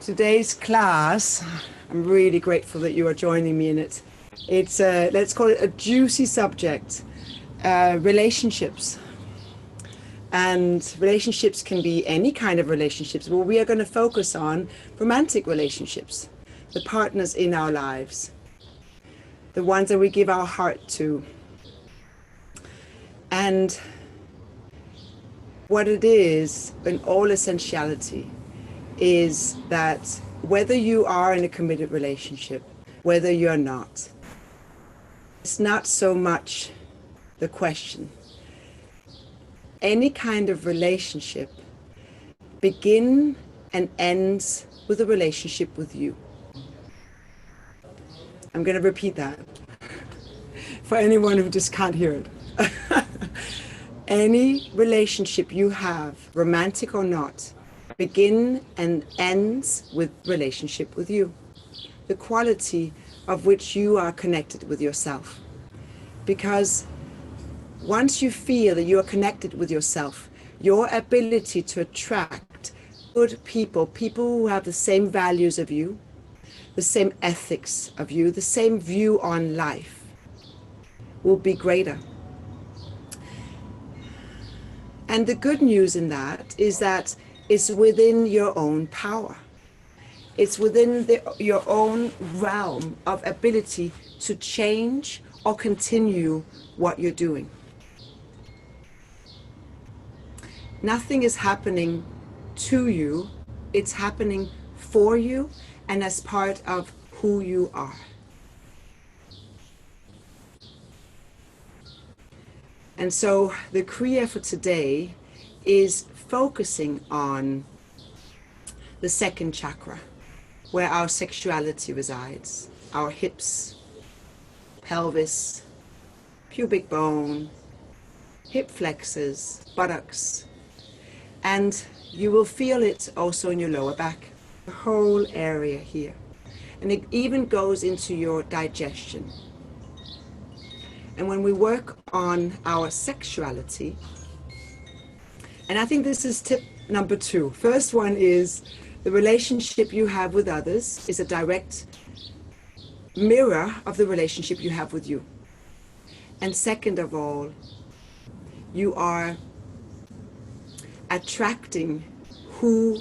Today's class, I'm really grateful that you are joining me in it. It's let's call it a juicy subject, relationships. And relationships can be any kind of relationships, but we are going to focus on romantic relationships, the partners in our lives, the ones that we give our heart to. And what it is, in all essentiality, is that whether you are in a committed relationship, whether you're not, it's not so much the question. Any kind of relationship begins and ends with a relationship with you. I'm going to repeat that for anyone who just can't hear it. Any relationship you have, romantic or not, begins and ends with relationship with you, the quality of which you are connected with yourself. Because once you feel that you are connected with yourself, your ability to attract good people, people who have the same values of you, the same ethics of you, the same view on life, will be greater. And the good news in that is that it's within your own power. It's within your own realm of ability to change or continue what you're doing. Nothing is happening to you, it's happening for you and as part of who you are. And so the Kriya for today is focusing on the second chakra, where our sexuality resides, our hips, pelvis, pubic bone, hip flexors, buttocks, and you will feel it also in your lower back, the whole area here. And it even goes into your digestion. And when we work on our sexuality, and I think this is tip number 2. First one is the relationship you have with others is a direct mirror of the relationship you have with you. And second of all, you are attracting who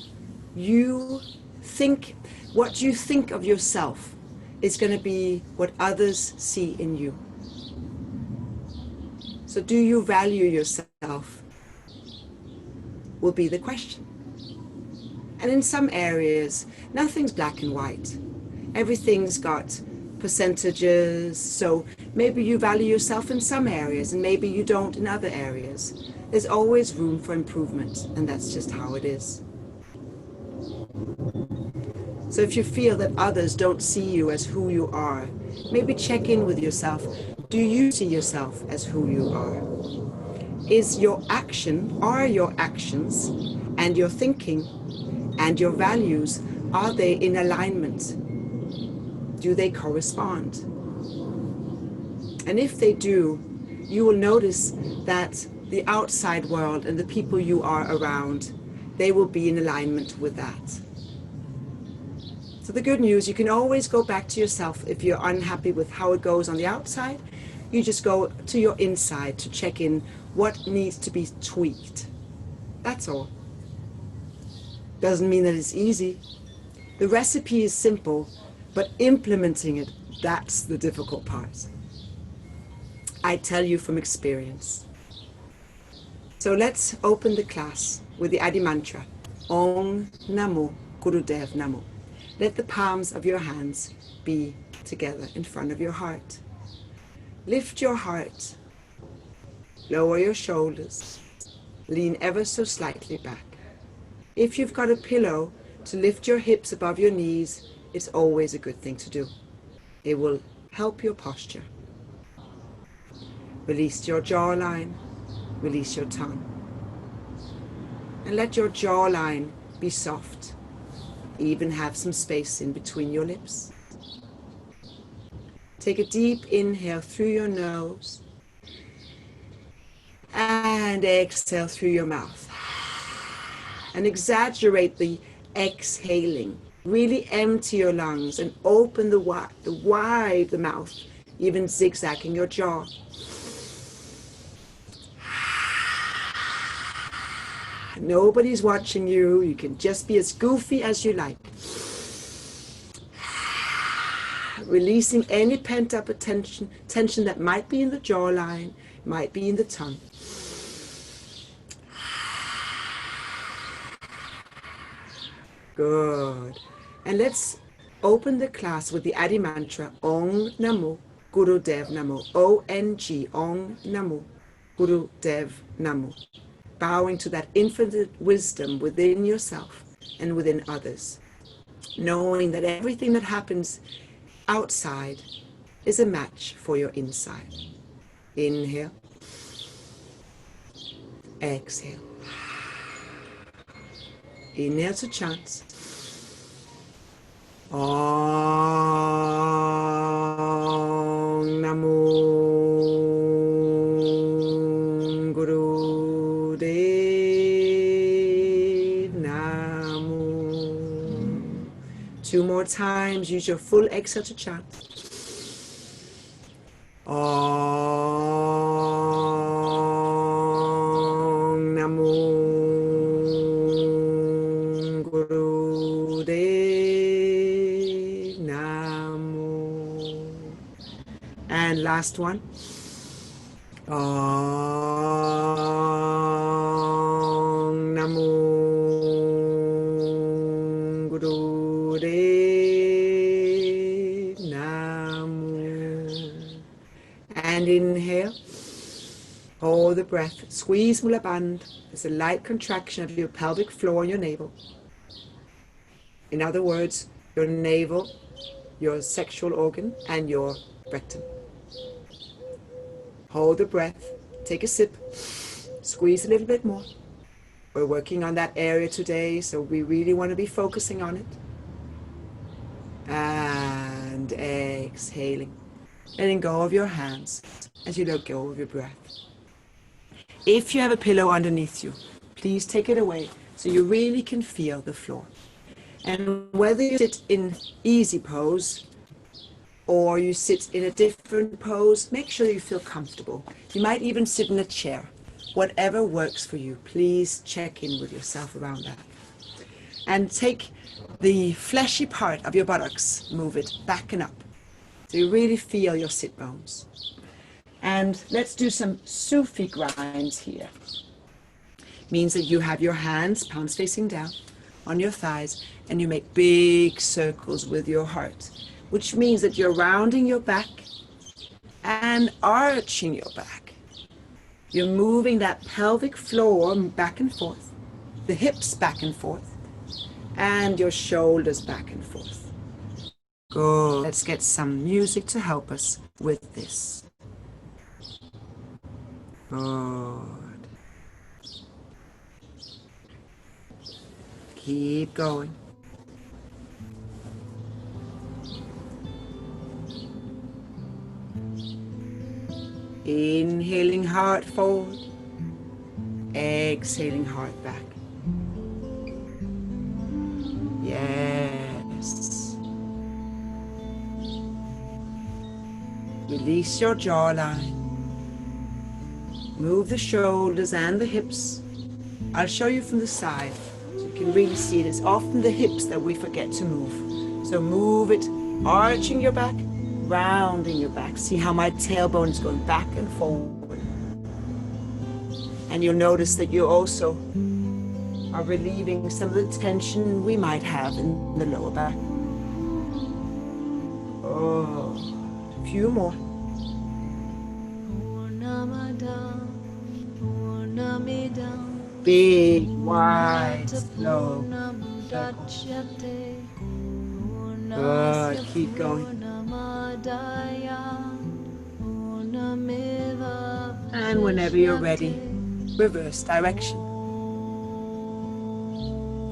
you think, what you think of yourself is going to be what others see in you. So do you value yourself will be the question. And in some areas, nothing's black and white. Everything's got percentages. So maybe you value yourself in some areas and maybe you don't in other areas. There's always room for improvement, and that's just how it is. So if you feel that others don't see you as who you are, maybe check in with yourself. Do you see yourself as who you are? Is your action, are your actions and your thinking and your values, are they in alignment? Do they correspond? And if they do, you will notice that the outside world and the people you are around, they will be in alignment with that. So the good news, you can always go back to yourself if you're unhappy with how it goes on the outside. You just go to your inside to check in what needs to be tweaked. That's all. Doesn't mean that it's easy. The recipe is simple, but implementing it, that's the difficult part. I tell you from experience. So let's open the class with the Adi mantra. Om Namo Gurudev Namo. Let the palms of your hands be together in front of your heart. Lift your heart. Lower your shoulders. Lean ever so slightly back. If you've got a pillow to lift your hips above your knees, it's always a good thing to do. It will help your posture. Release your jawline. Release your tongue. And let your jawline be soft. Even have some space in between your lips. Take a deep inhale through your nose and exhale through your mouth. And exaggerate the exhaling. Really empty your lungs and open the wide the mouth, even zigzagging your jaw. Nobody's watching you. You can just be as goofy as you like. Releasing any pent-up tension that might be in the jawline, might be in the tongue. Good. And let's open the class with the Adi mantra, Ong Namo Guru Dev Namo. O-N-G, Ong Namo Guru Dev Namo. Bowing to that infinite wisdom within yourself and within others. Knowing that everything that happens outside is a match for your inside. Inhale. Exhale. Inhale to chant. Om Namo Guru Dev Namo. 2 more times. Use your full exhale to chant. Om Namo Guru Dev Namo. And last one. Om Namo Guru Dev Namo. And inhale. Hold the breath. Squeeze Mula Bandha. There's a light contraction of your pelvic floor and your navel. In other words, your navel, your sexual organ, and your rectum. Hold the breath. Take a sip. Squeeze a little bit more. We're working on that area today, so we really want to be focusing on it. And exhaling. Letting go of your hands as you let go of your breath. If you have a pillow underneath you, please take it away so you really can feel the floor. And whether you sit in easy pose or you sit in a different pose, make sure you feel comfortable. You might even sit in a chair. Whatever works for you, please check in with yourself around that. And take the fleshy part of your buttocks, move it back and up. So you really feel your sit bones. And let's do some Sufi grinds here. Means that you have your hands, palms facing down, on your thighs, and you make big circles with your heart, which means that you're rounding your back and arching your back. You're moving that pelvic floor back and forth, the hips back and forth, and your shoulders back and forth. Good. Let's get some music to help us with this. Good. Keep going. Inhaling heart forward, exhaling heart back. Yes. Release your jawline. Move the shoulders and the hips. I'll show you from the side so you can really see it. It's often the hips that we forget to move. So move it, arching your back, rounding your back. See how my tailbone is going back and forward. And you'll notice that you also are relieving some of the tension we might have in the lower back. Oh, a few more. Big, wide, slow circles. Good, keep going. And whenever you're ready, reverse direction.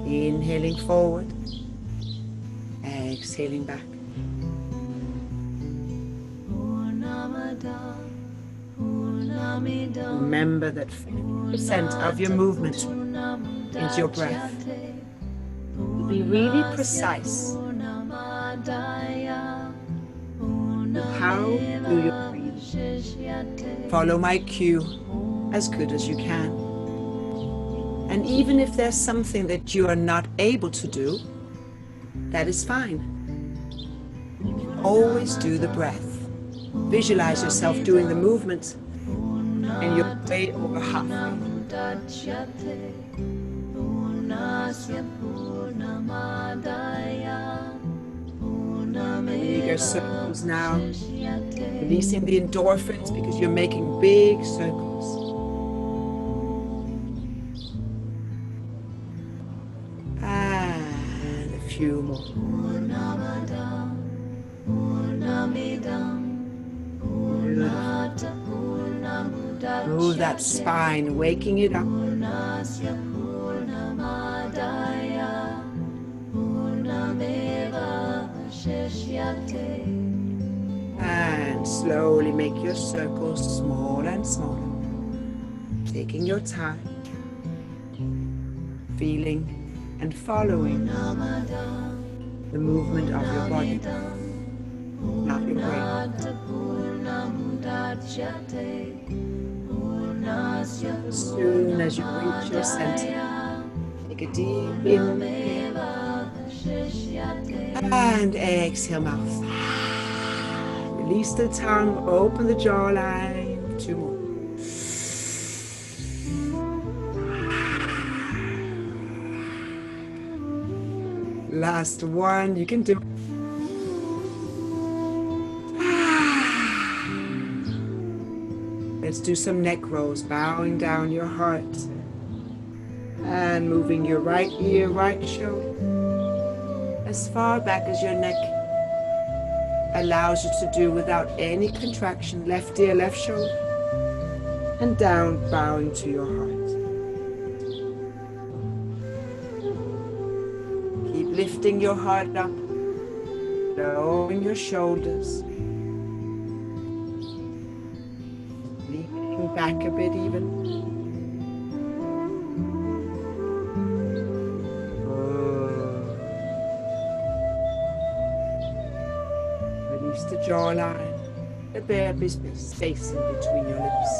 Inhaling forward, exhaling back. Remember that 50% of your movement is your breath. Be really precise. How do you breathe? Follow my cue as good as you can. And even if there's something that you are not able to do, that is fine. You can always do the breath. Visualize yourself doing the movement, and you're way over halfway. Bigger circles now, releasing the endorphins because you're making big circles. And a few more. Move that spine, waking it up. And slowly make your circles smaller and smaller. Taking your time, feeling and following the movement of your body, not your brain. As soon as you reach your center, take a deep inhale and exhale, mouth. Release the tongue, open the jawline. 2 more. Last one, you can do it. Let's do some neck rolls, bowing down your heart and moving your right ear, right shoulder as far back as your neck allows you to do without any contraction. Left ear, left shoulder, and down, bowing to your heart. Keep lifting your heart up, lowering your shoulders, leaning back a bit even. Release the jawline, the bare space in between your lips.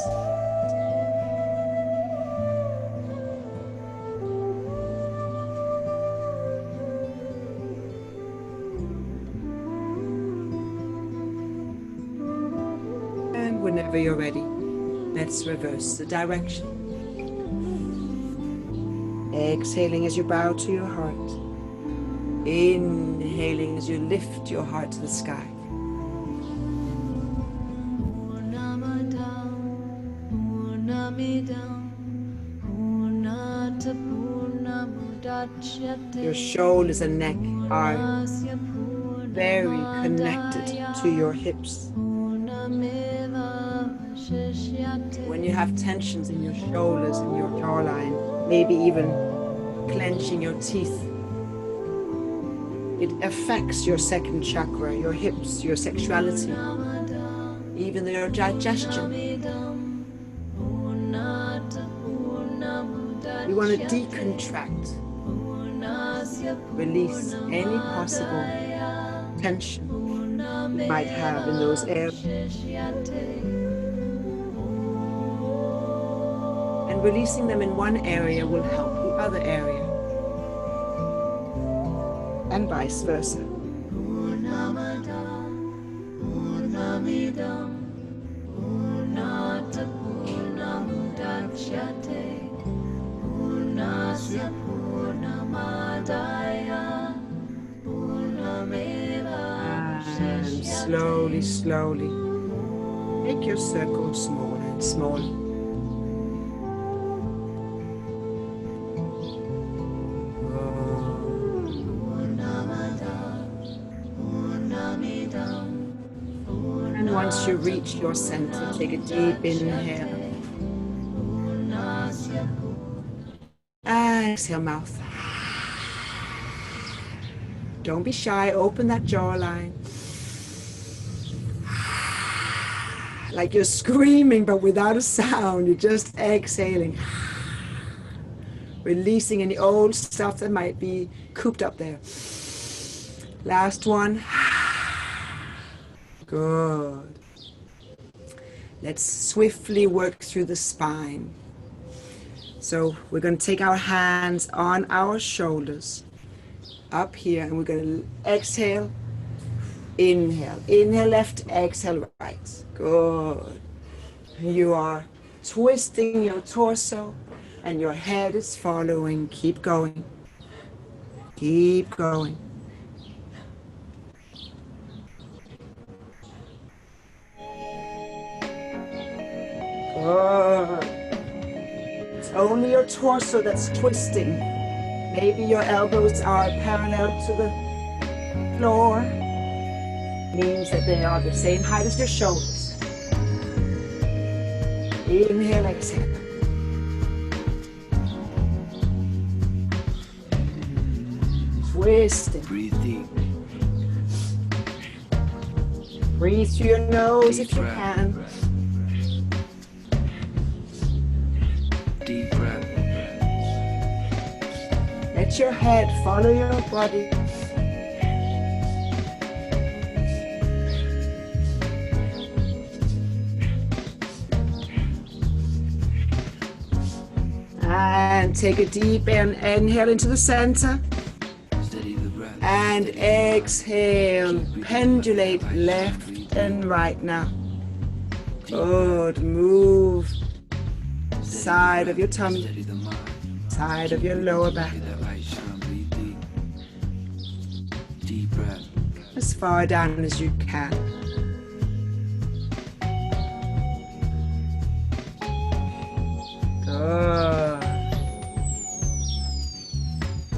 And whenever you're ready, let's reverse the direction. Exhaling as you bow to your heart. Inhaling as you lift your heart to the sky. Your shoulders and neck are very connected to your hips. When you have tensions in your shoulders and your jawline, maybe even clenching your teeth, it affects your second chakra, your hips, your sexuality, even your digestion. We want to decontract, release any possible tension you might have in those areas. And releasing them in one area will help the other area. And vice versa. And slowly, slowly, make your circle smaller and smaller. And once you reach your center, take a deep inhale. Exhale, mouth. Don't be shy, open that jawline. Like you're screaming, but without a sound, you're just exhaling. Releasing any old stuff that might be cooped up there. Last one. Good. Let's swiftly work through the spine. So we're going to take our hands on our shoulders up here, and we're going to exhale, inhale, inhale left, exhale right. Good. You are twisting your torso and your head is following. Keep going. Keep going. Good. It's only your torso that's twisting. Maybe your elbows are parallel to the floor. Means that they are the same height as your shoulders. Inhale, exhale. Twisting. Breathe deep. Breathe through your nose if you can. Deep breath. Let your head follow your body. And take a deep inhale into the center. Steady the breath. And exhale. Pendulate left and right now. Good. Move. Side of your tummy. Steady the mind. Side of your lower back. Feel that light shine. Breathe deep. Deep breath. As far down as you can. Good.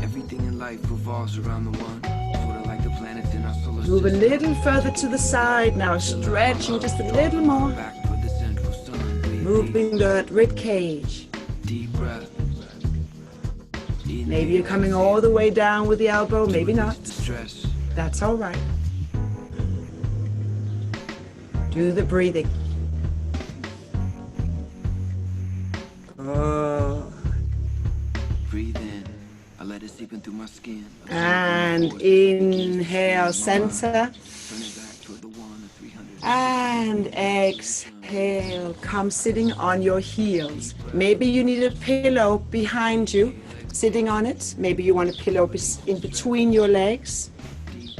Everything in life revolves around the one. Sort of like the planets in our solar system. Move a little further to the side now, stretching just a little more. Back toward the central sun. Breathe Moving the rib cage. deep breath. Maybe you're coming all the way down with the elbow, maybe not. Stress. That's all right. Do the breathing. Good. Breathe in. I let it seep in through my skin. And inhale, center. Turn it back toward the 1 or 300. And exhale, come sitting on your heels. Maybe you need a pillow behind you, sitting on it. Maybe you want a pillow in between your legs.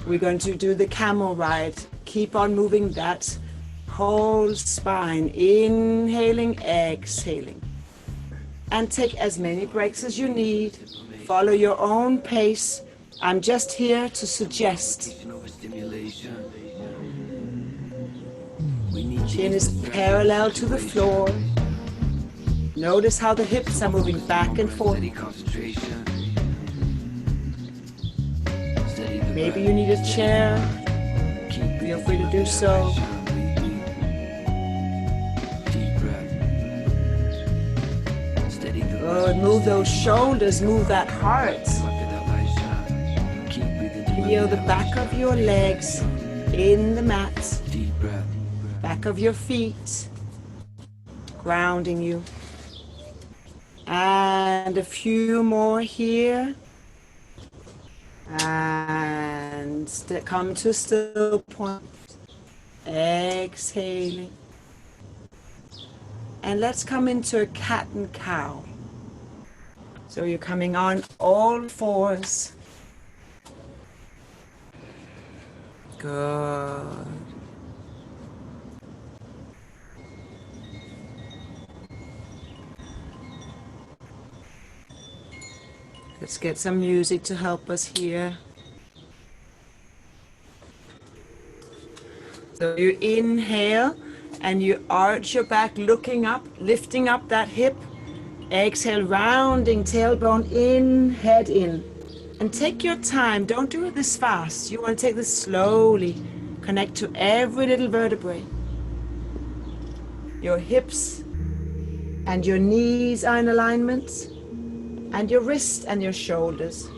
We're going to do the camel ride. Keep on moving that whole spine. Inhaling, exhaling. And take as many breaks as you need. Follow your own pace. I'm just here to suggest. Overstimulation. Chin is parallel to the floor. Notice how the hips are moving back and forth. Steady concentration. Steady the Maybe breath. you need a chair. Keep Feel free to do so. Deep breath. Steady the Good. Move those shoulders. Move that heart. Keep breathing. Feel the back of your legs in the mat. Deep breath. Back of your feet. Grounding you. And a few more here. And come to a still point. Exhaling. And let's come into a cat and cow. So you're coming on all fours. Good. Let's get some music to help us here. So you inhale and you arch your back, looking up, lifting up that hip. Exhale, rounding tailbone in, head in. And take your time. Don't do it this fast. You want to take this slowly. Connect to every little vertebrae. Your hips and your knees are in alignment. And your wrists and your shoulders.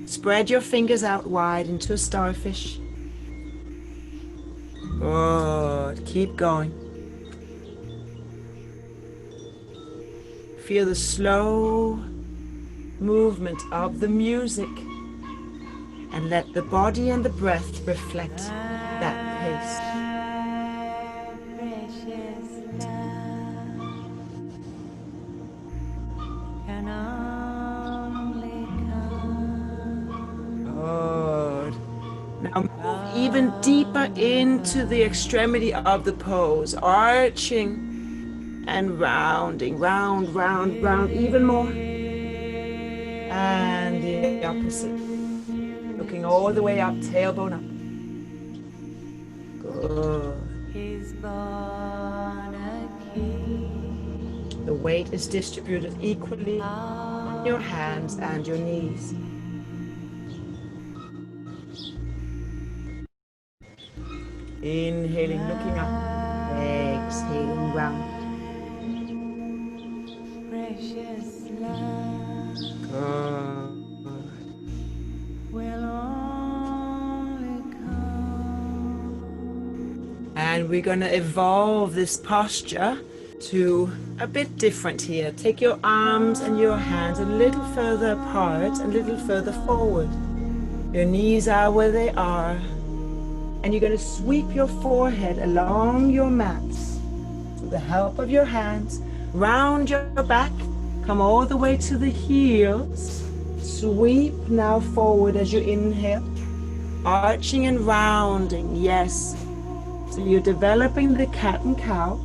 Spread your fingers out wide into a starfish. Good. Keep going. Feel the slow movement of the music and let the body and the breath reflect that pace. Precious love can only come. Good. Now move even deeper into the extremity of the pose, arching and rounding, round, round, round, even more. And the opposite. Looking all the way up, tailbone up. Good. He's born a king. The weight is distributed equally on your hands and your knees. Inhaling, looking up. Exhaling, round. Precious love Good. will only come. And we're going to evolve this posture to a bit different here. Take your arms and your hands a little further apart, a little further forward. Your knees are where they are. And you're going to sweep your forehead along your mats with the help of your hands. Round your back, come all the way to the heels. Sweep now forward as you inhale. Arching and rounding, yes. So you're developing the cat and cow.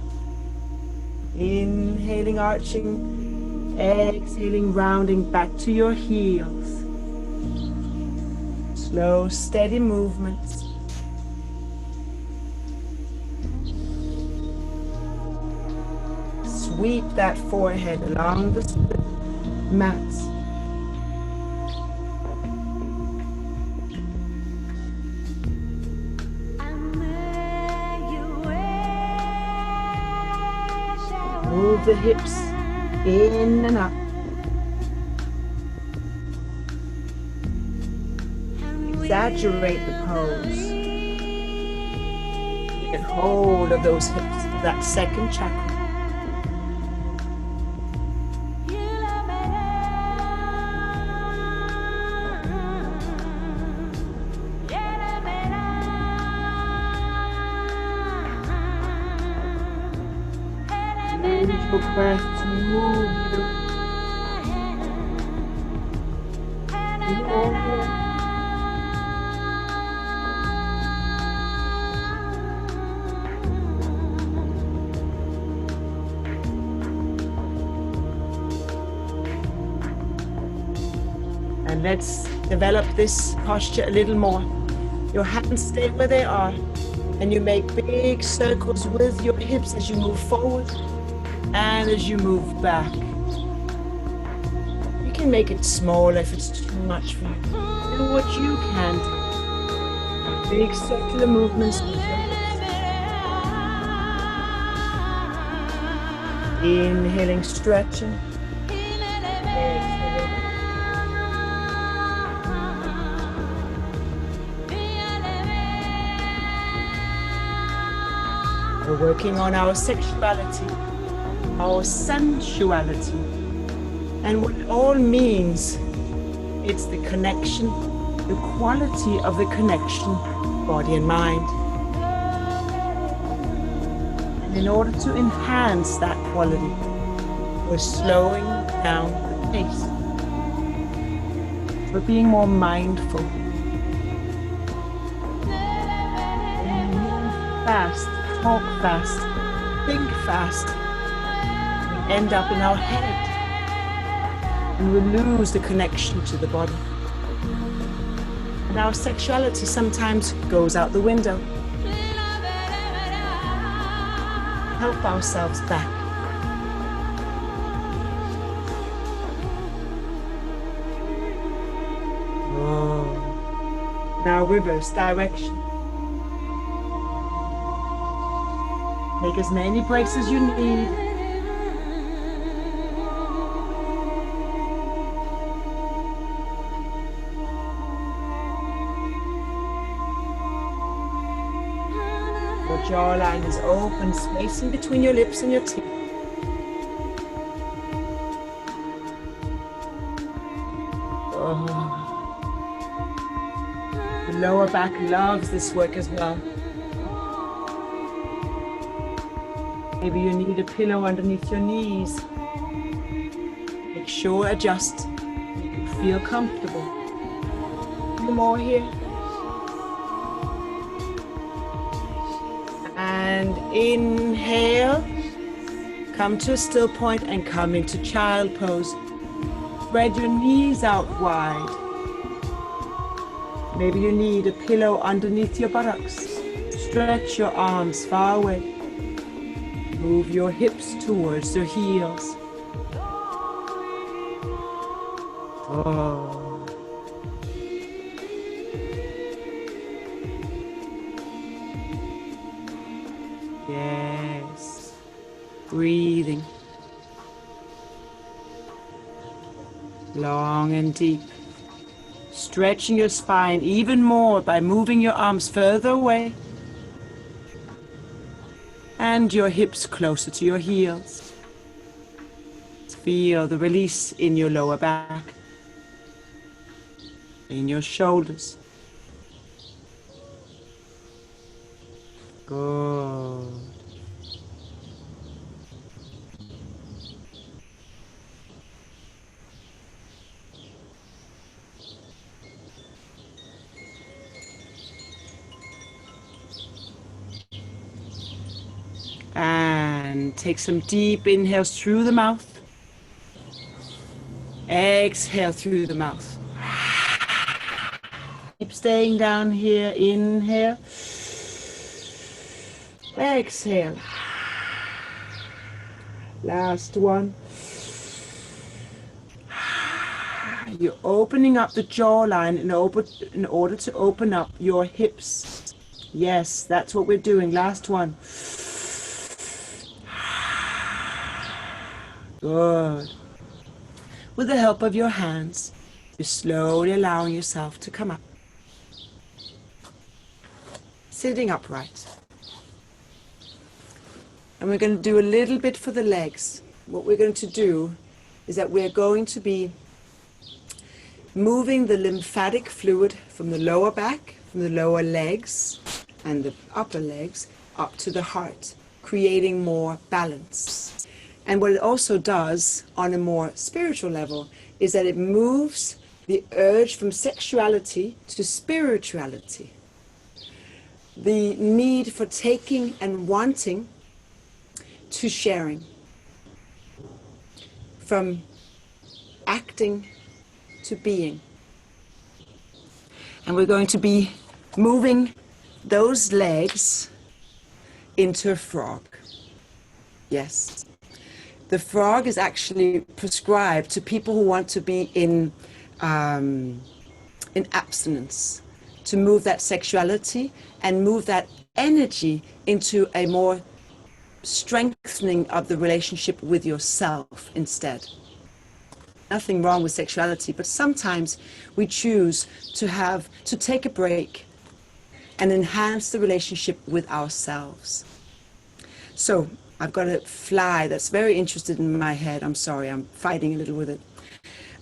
Inhaling, arching, exhaling, rounding back to your heels. Slow, steady movements. Sweep that forehead along the mats. Move the hips in and up. Exaggerate the pose. Get hold of those hips, that second chakra. Use your breath to move you. And let's develop this posture a little more. Your hands stay where they are, and you make big circles with your hips as you move forward and as you move back. You can make it smaller if it's too much for you. Do what you can do. Big circular movements with your hips. Inhaling, stretching. Exhaling. We're working on our sexuality, our sensuality. And what it all means, it's the connection, the quality of the connection, body and mind. And in order to enhance that quality, we're slowing down the pace. We're being more mindful. And move fast, talk fast, think fast. We end up in our head. And we lose the connection to the body. And our sexuality sometimes goes out the window. Help ourselves back. Oh. Now reverse direction. Take as many breaks as you need. Your jawline is open, space in between your lips and your teeth. The lower back loves this work as well. Maybe you need a pillow underneath your knees. Make sure adjust. Make it feel comfortable. Two more here. And inhale. Come to a still point and come into child pose. Spread your knees out wide. Maybe you need a pillow underneath your buttocks. Stretch your arms far away. Move your hips towards your heels. Oh. Yes. Breathing. Long and deep. Stretching your spine even more by moving your arms further away. And your hips closer to your heels. Feel the release in your lower back, in your shoulders. Good. And take some deep inhales through the mouth. Exhale through the mouth. Keep staying down here. Inhale. Exhale. Last one. You're opening up the jawline in order to open up your hips. Yes, that's what we're doing. Last one. Good. With the help of your hands, you're slowly allowing yourself to come up. Sitting upright. And we're going to do a little bit for the legs. What we're going to do is that we're going to be moving the lymphatic fluid from the lower back, from the lower legs and the upper legs up to the heart, creating more balance. And what it also does on a more spiritual level is that it moves the urge from sexuality to spirituality. The need for taking and wanting to sharing. From acting to being. And we're going to be moving those legs into a frog. Yes. The frog is actually prescribed to people who want to be in abstinence, to move that sexuality and move that energy into a more strengthening of the relationship with yourself instead. Nothing wrong with sexuality, but sometimes we choose to take a break and enhance the relationship with ourselves. So I've got a fly that's very interested in my head. I'm sorry, I'm fighting a little with it.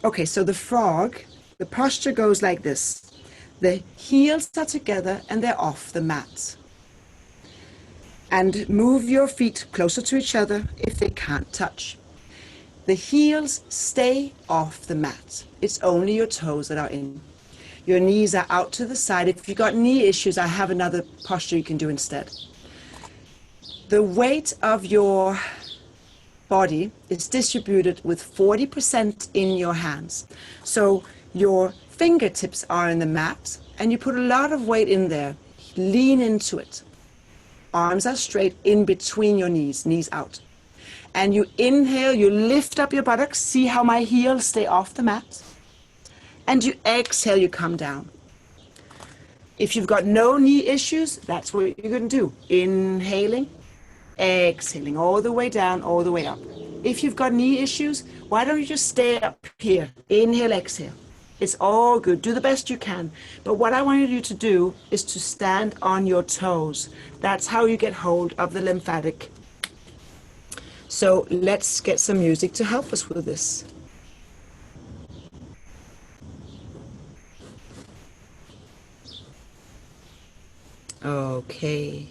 Okay, so the frog, the posture goes like this. The heels are together and they're off the mat. And move your feet closer to each other if they can't touch. The heels stay off the mat. It's only your toes that are in. Your knees are out to the side. If you've got knee issues, I have another posture you can do instead. The weight of your body is distributed with 40% in your hands. So your fingertips are in the mat and you put a lot of weight in there. Lean into it. Arms are straight in between your knees, knees out. And you inhale, you lift up your buttocks. See how my heels stay off the mat. And you exhale, you come down. If you've got no knee issues, that's what you're going to do. Inhaling, exhaling, all the way down, all the way up. If you've got knee issues, why don't you just stay up here? Inhale, exhale. It's all good. Do the best you can. But what I want you to do is to stand on your toes. That's how you get hold of the lymphatic. So let's get some music to help us with this. Okay.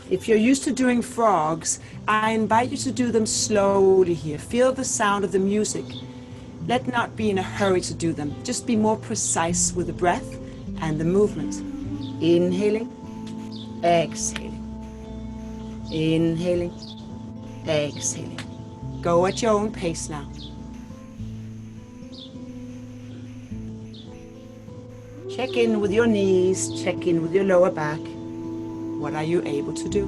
If you're used to doing frogs, I invite you to do them slowly here. Feel the sound of the music. Let not be in a hurry to do them. Just be more precise with the breath and the movement. Inhaling, exhaling. Inhaling, exhaling. Go at your own pace now. Check in with your knees, check in with your lower back. What are you able to do?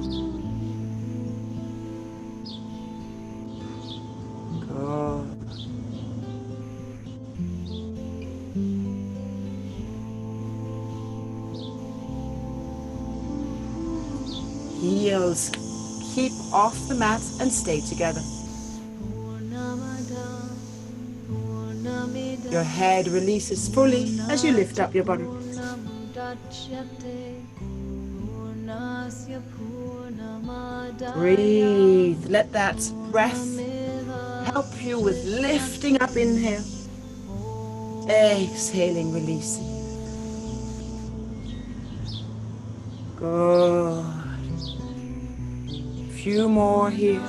Good. Heels keep off the mat and stay together. Your head releases fully as you lift up your body. Breathe. Let that breath help you with lifting up. Inhale. Exhaling, releasing. Good. Few more here.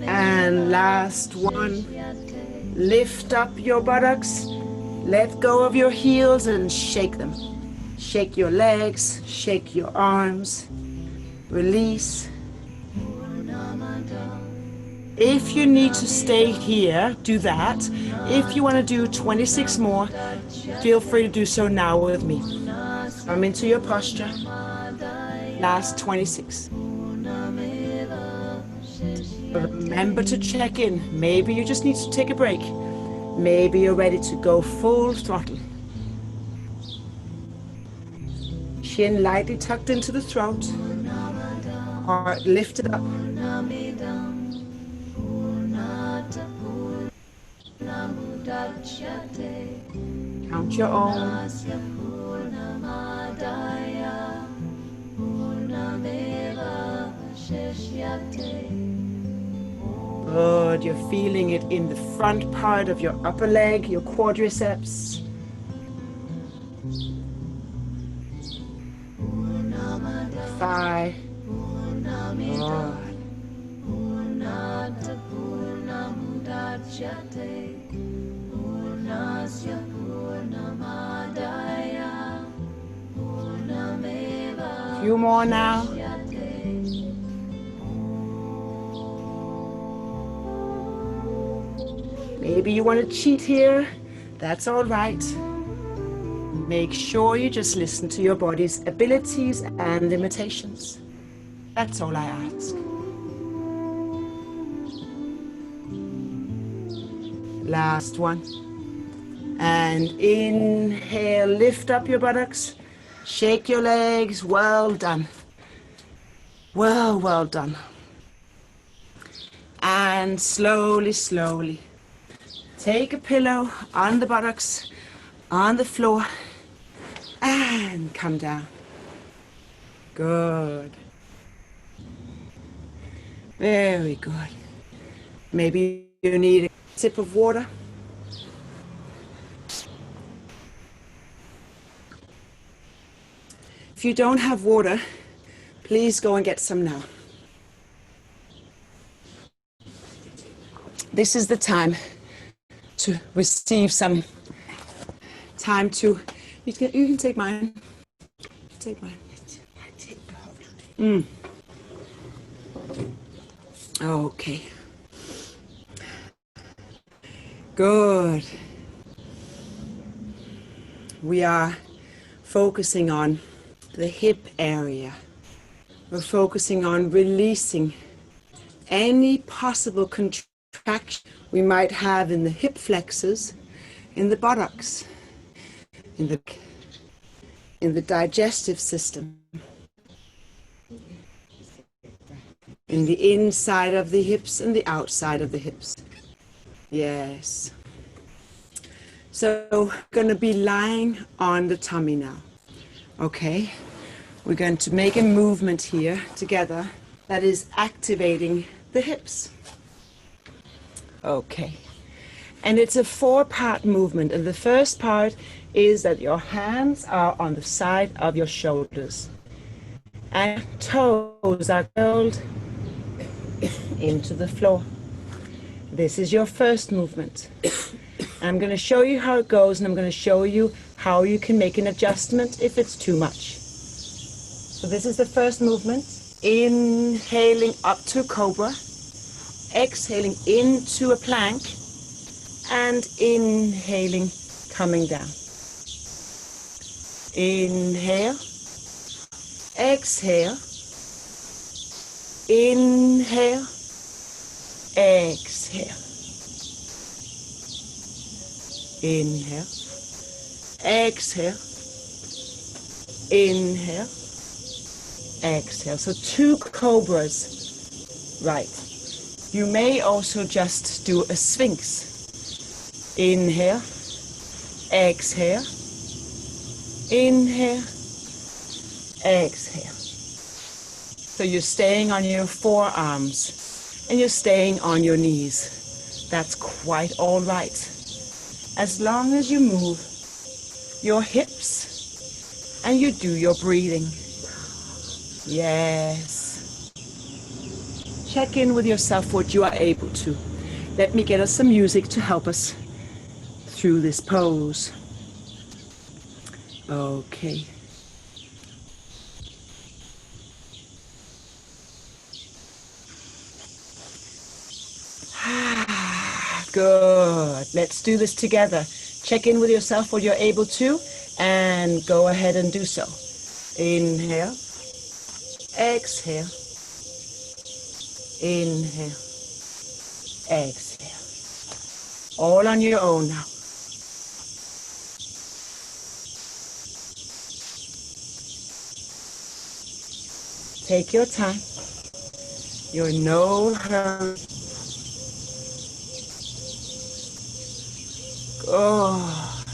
And last one. Lift up your buttocks. Let go of your heels and shake them. Shake your legs, shake your arms. Release. If you need to stay here, do that. If you want to do 26 more, feel free to do so now with me. Come into your posture. Last 26. Remember to check in. Maybe you just need to take a break. Maybe you're ready to go full throttle. Chin lightly tucked into the throat. Heart lifted up. Count your own. Good, you're feeling it in the front part of your upper leg, your quadriceps. Thigh. Good. Few more now. Maybe you want to cheat here. That's all right. Make sure you just listen to your body's abilities and limitations. That's all I ask. Last one. And inhale, lift up your buttocks. Shake your legs. Well done. Well done. And slowly, slowly. Take a pillow on the buttocks, on the floor, and come down. Good. Very good. Maybe you need a sip of water. If you don't have water, please go and get some now. This is the time to receive some time to, you can take mine. Take mine. Okay. Good. We are focusing on the hip area. We're focusing on releasing any possible contraction we might have in the hip flexors, in the buttocks, in the digestive system, in the inside of the hips and the outside of the hips. Yes. So, going to be lying on the tummy now. Okay. We're going to make a movement here together that is activating the hips. Okay. And it's a 4-part movement. And the first part is that your hands are on the side of your shoulders. And toes are curled into the floor. This is your first movement. I'm going to show you how it goes, and I'm going to show you how you can make an adjustment if it's too much. So this is the first movement. Inhaling up to cobra, exhaling into a plank, and inhaling, coming down. Inhale, exhale, inhale, exhale. Inhale, exhale, inhale, exhale. So 2 cobras, right. You may also just do a sphinx. Inhale, exhale, inhale, exhale. So you're staying on your forearms and you're staying on your knees. That's quite all right. As long as you move your hips and you do your breathing. Yes. Check in with yourself what you are able to. Let me get us some music to help us through this pose. Okay. Good. Let's do this together. Check in with yourself what you're able to and go ahead and do so. Inhale. Exhale. Inhale. Exhale. All on your own now. Take your time. You're in no hurry. Oh,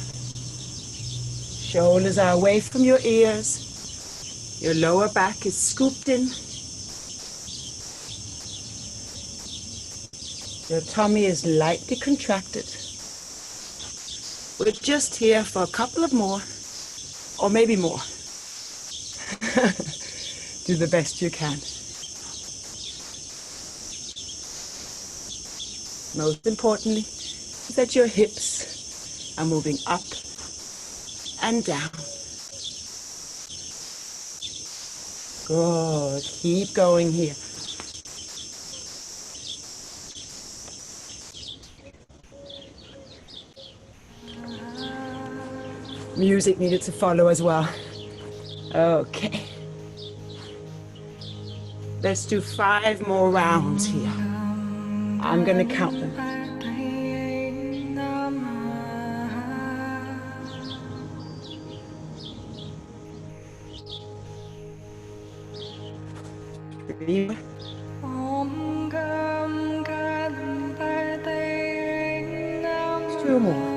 shoulders are away from your ears. Your lower back is scooped in. Your tummy is lightly contracted. We're just here for a couple of more, or maybe more. Do the best you can. Most importantly is that your hips are moving up and down. Good. Keep going here. Music needed to follow as well. Okay. Let's do 5 more rounds here. I'm going to count them. 3. 2 more.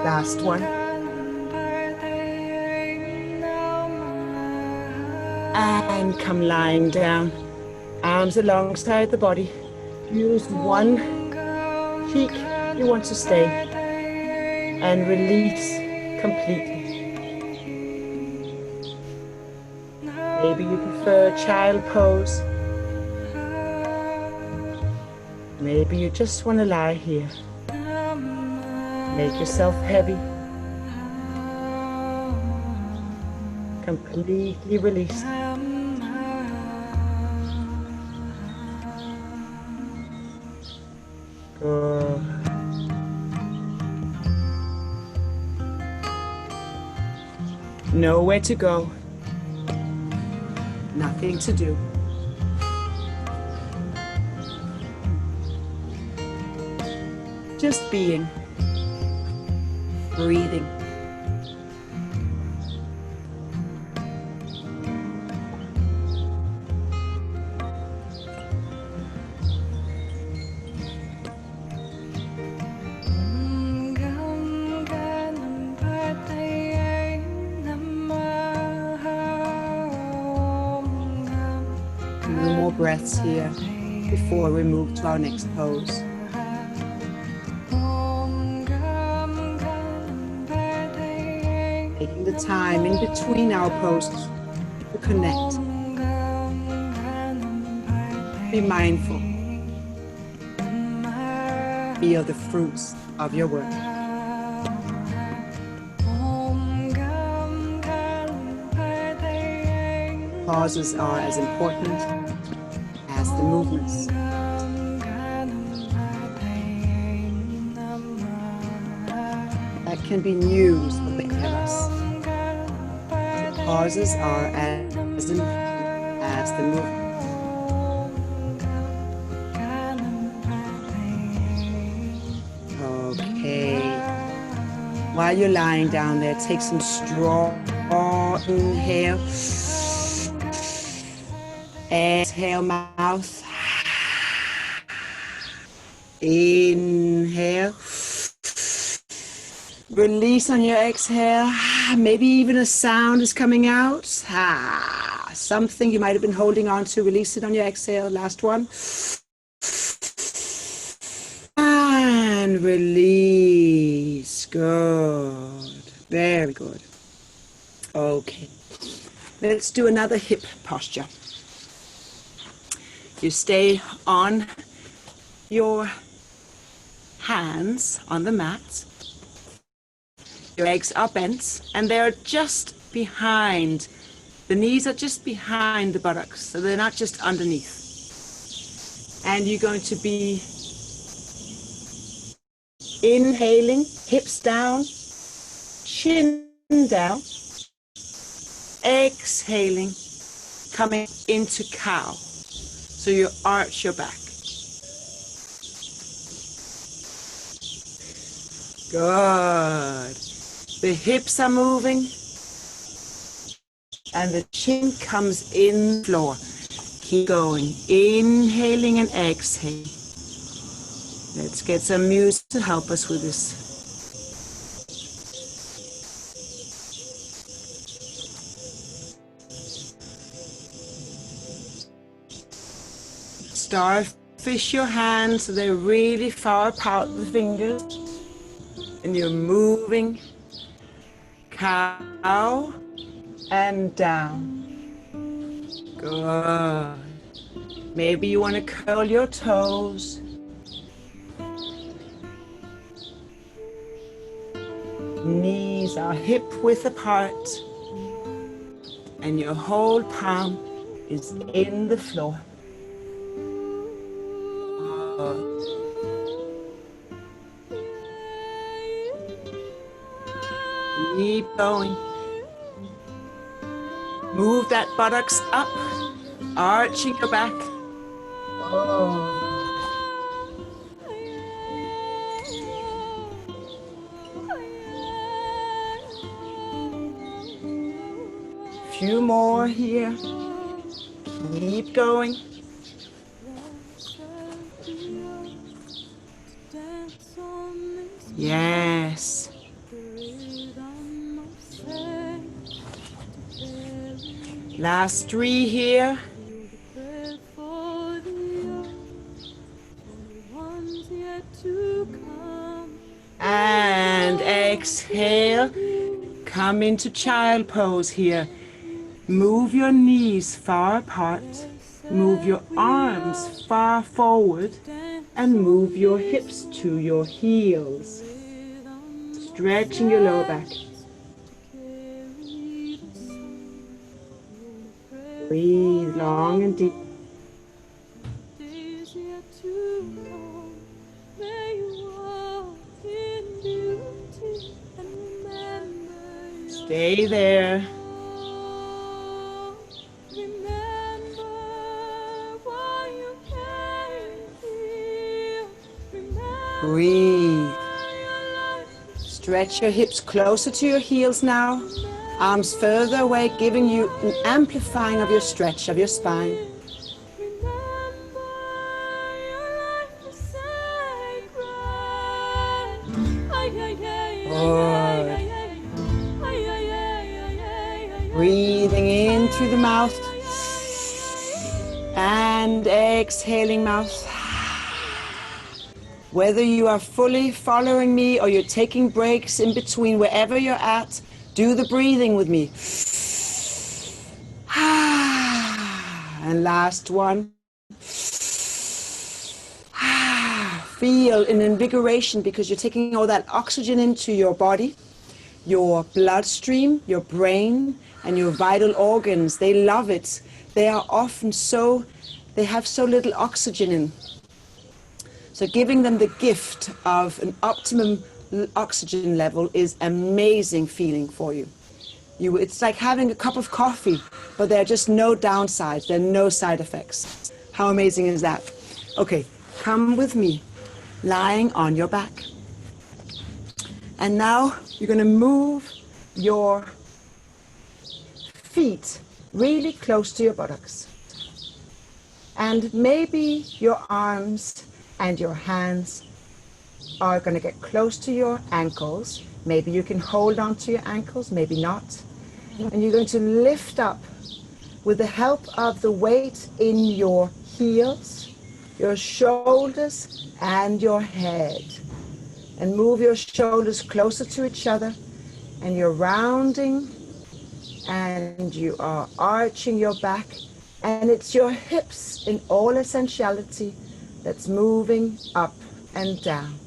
Last one. And come lying down. Arms alongside the body. Use one cheek you want to stay. And release completely. Maybe you prefer a child pose. Maybe you just want to lie here. Make yourself heavy. Completely released. Good. Nowhere to go. Nothing to do. Just being. Breathing. breaths here before we move to our next pose. Taking the time in between our poses to connect. Be mindful. Feel the fruits of your work. Pauses are as important as the movements. That can be news for many of us. The pauses are as important as the movements. Okay. While you're lying down there, take some strong inhale. Exhale, mouth. Inhale. Release on your exhale. Maybe even a sound is coming out. Something you might have been holding on to. Release it on your exhale. Last one. And release. Good. Very good. Okay. Let's do another hip posture. You stay on your hands on the mat. Your legs are bent and they're just behind. The knees are just behind the buttocks, so they're not just underneath. And you're going to be inhaling, hips down, chin down. Exhaling, coming into cow. So you arch your back. Good. The hips are moving and the chin comes in the floor. Keep going. Inhaling and exhaling. Let's get some music to help us with this. Starfish your hands so they're really far apart, the fingers. And you're moving cow and down. Good. Maybe you want to curl your toes. Knees are hip width apart. And your whole palm is in the floor. Keep going. Move that buttocks up, arching your back. Few more here. Keep going. Yes. Last 3 here. And exhale. Come into child pose here. Move your knees far apart. Move your arms far forward. And move your hips to your heels. Stretching your lower back. Breathe long and deep. Stay there. Breathe. Stretch your hips closer to your heels now. Arms further away, giving you an amplifying of your stretch of your spine. Good. Breathing in through the mouth and And exhaling mouth. Whether you are fully following me or you're taking breaks in between, wherever you're at, do the breathing with me. And last one. Feel an invigoration because you're taking all that oxygen into your body, your bloodstream, your brain, and your vital organs. They love it. They are often they have so little oxygen in. So giving them the gift of an optimum oxygen level is amazing feeling for you. It's like having a cup of coffee, but there are just no downsides. There are no side effects. How amazing is that? Okay, come with me, lying on your back. And now you're going to move your feet really close to your buttocks. And maybe your arms and your hands are going to get close to your ankles. Maybe you can hold on to your ankles, maybe not. And you're going to lift up with the help of the weight in your heels, your shoulders, and your head. And move your shoulders closer to each other. And you're rounding and you are arching your back. And it's your hips in all essentiality that's moving up and down.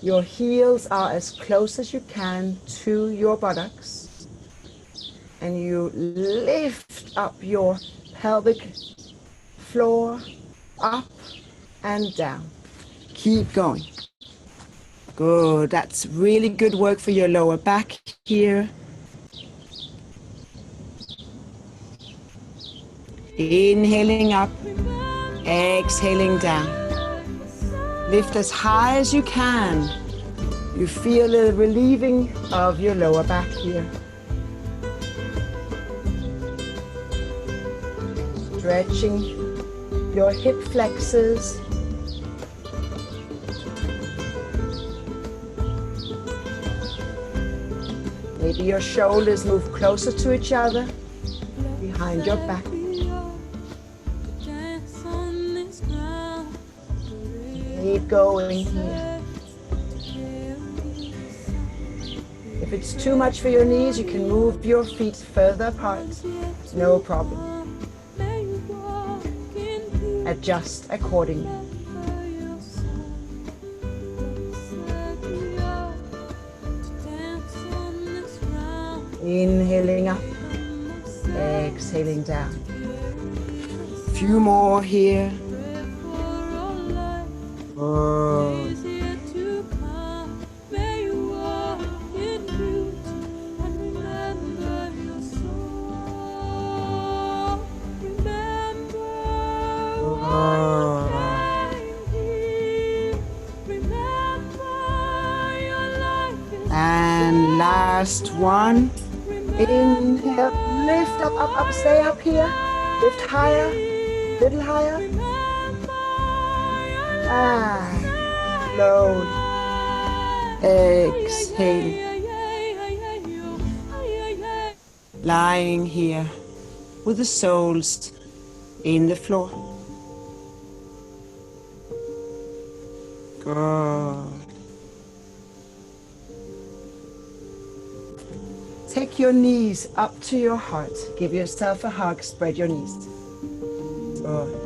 Your heels are as close as you can to your buttocks. And you lift up your pelvic floor, up and down. Keep going. Good. That's really good work for your lower back here. Inhaling up, exhaling down. Lift as high as you can. You feel a relieving of your lower back here. Stretching your hip flexors. Maybe your shoulders move closer to each other behind your back. Keep going here. If it's too much for your knees, you can move your feet further apart. No problem. Adjust accordingly. Inhaling up, exhaling down. Few more here. Oh. And last one. Inhale, lift up, up, up, stay up here. Lift higher, little higher. And slowly exhale. Lying here with the soles in the floor. Good. Take your knees up to your heart. Give yourself a hug. Spread your knees. Good.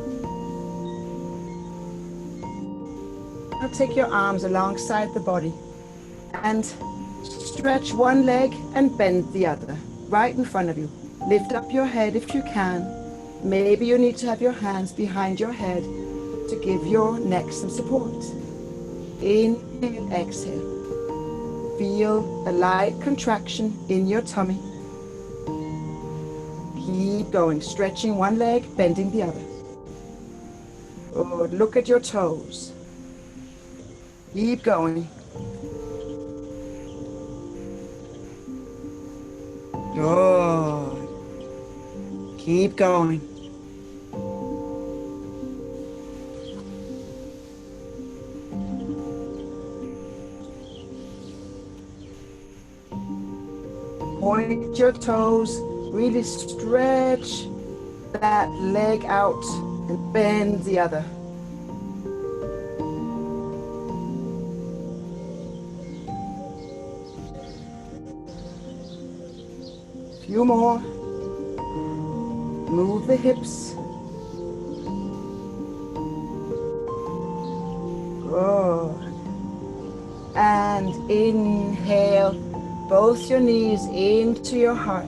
Now take your arms alongside the body and stretch one leg and bend the other right in front of you. Lift up your head if you can. Maybe you need to have your hands behind your head to give your neck some support. Inhale, exhale. Feel a light contraction in your tummy. Keep going, stretching one leg, bending the other. Good. Look at your toes. Keep going. Good. Keep going. Point your toes, really stretch that leg out and bend the other. Few more. Move the hips. Good. And inhale both your knees into your heart.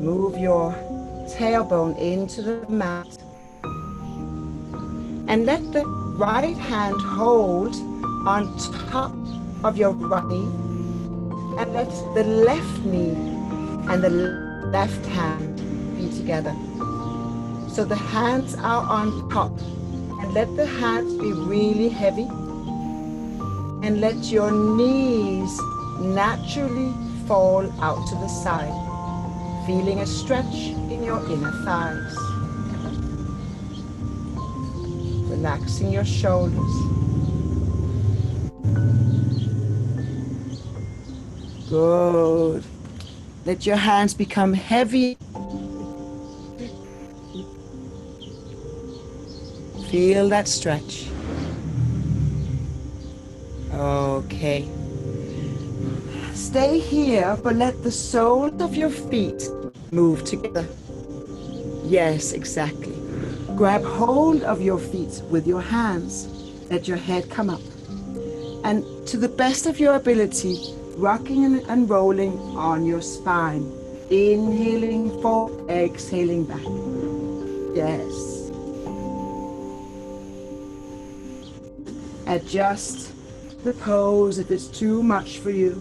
Move your tailbone into the mat. And let the right hand hold on top of your right knee. And let the left knee and the left hand be together. So the hands are on top. And let the hands be really heavy. And let your knees naturally fall out to the side, feeling a stretch in your inner thighs. Relaxing your shoulders. Good. Let your hands become heavy. Feel that stretch. Okay. Stay here, but let the soles of your feet move together. Yes, exactly. Grab hold of your feet with your hands. Let your head come up. And to the best of your ability, rocking and rolling on your spine. Inhaling forward, exhaling back. Yes. Adjust the pose if it's too much for you.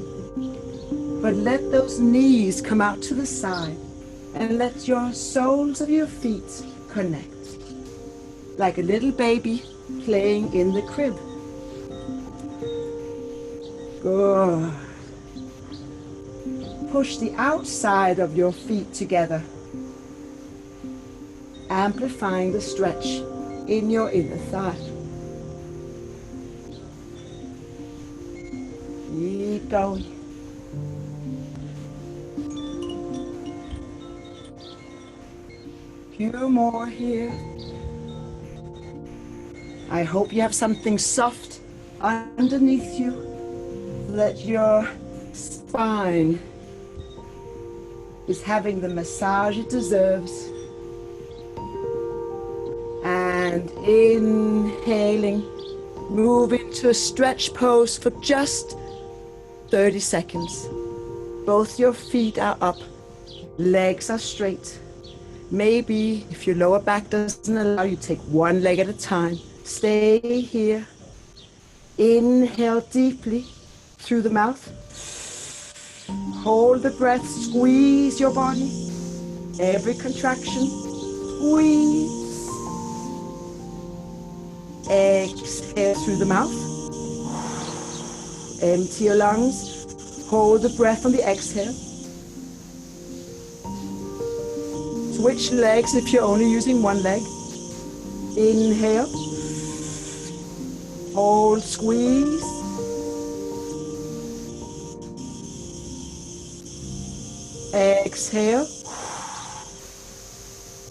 But let those knees come out to the side and let your soles of your feet connect. Like a little baby playing in the crib. Good. Push the outside of your feet together, amplifying the stretch in your inner thigh. Keep going. Few more here. I hope you have something soft underneath you. That your spine is having the massage it deserves. And inhaling, move into a stretch pose for just 30 seconds. Both your feet are up, legs are straight. Maybe if your lower back doesn't allow you, take one leg at a time. Stay here. Inhale deeply through the mouth. Hold the breath, squeeze your body. Every contraction, squeeze. Exhale through the mouth. Empty your lungs. Hold the breath on the exhale. Switch legs if you're only using one leg. Inhale. Hold, squeeze. Exhale.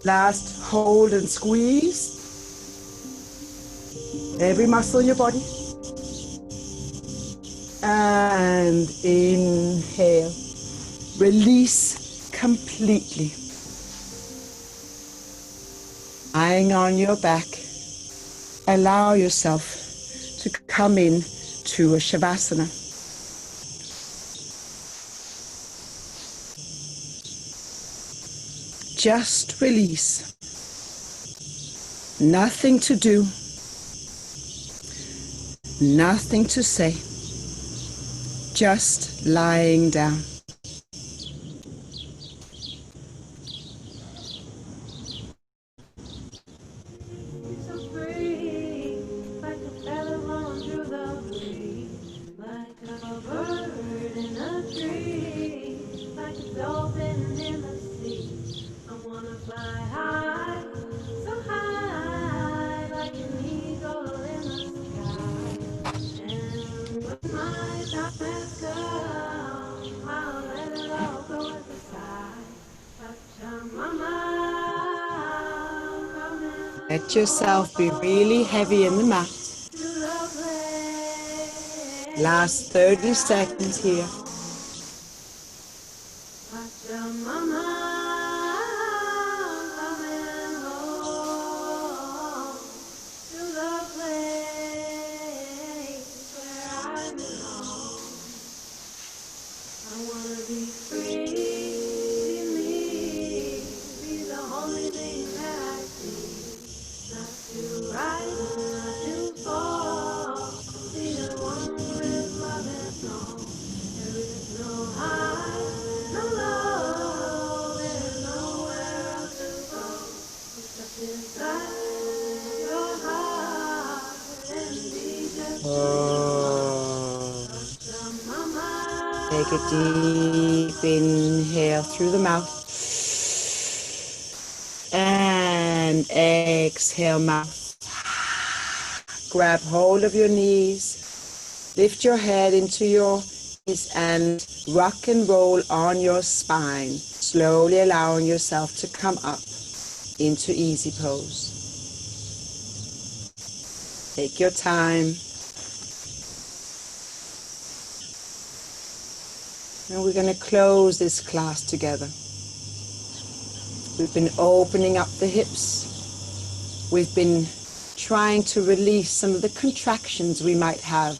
Last, hold and squeeze. Every muscle in your body. And inhale. Release completely. Lying on your back, allow yourself to come in to a Shavasana. Just release. Nothing to do. Nothing to say. Just lying down. Let yourself be really heavy in the mat. Last 30 seconds here. Take a deep inhale through the mouth and exhale mouth. Grab hold of your knees, lift your head into your knees and rock and roll on your spine, slowly allowing yourself to come up into easy pose. Take your time. And we're going to close this class together. We've been opening up the hips. We've been trying to release some of the contractions we might have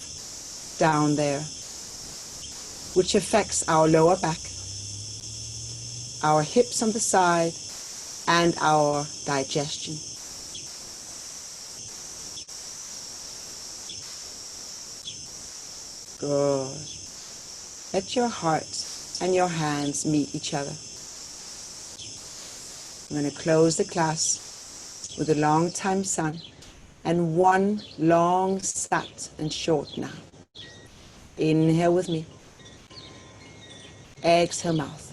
down there, which affects our lower back, our hips on the side, and our digestion. Good. Let your heart and your hands meet each other. I'm going to close the class with a long time sun and one long sat and short now. Inhale with me. Exhale mouth.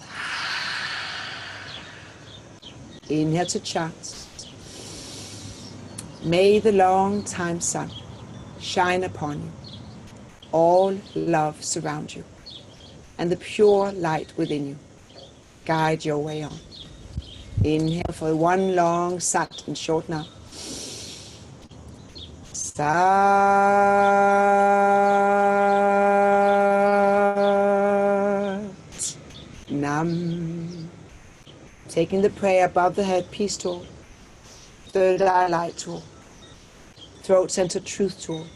Inhale to chant. May the long time sun shine upon you. All love surround you. And the pure light within you guide your way on. Inhale for one long sat and short now. Sat Nam. Taking the prayer above the head, peace to all. Third eye light to all. Throat center, truth to all.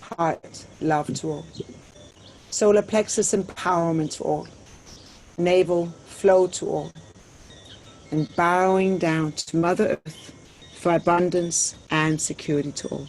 Heart, love to all. Solar plexus, empowerment to all. Navel, flow to all. And bowing down to Mother Earth for abundance and security to all.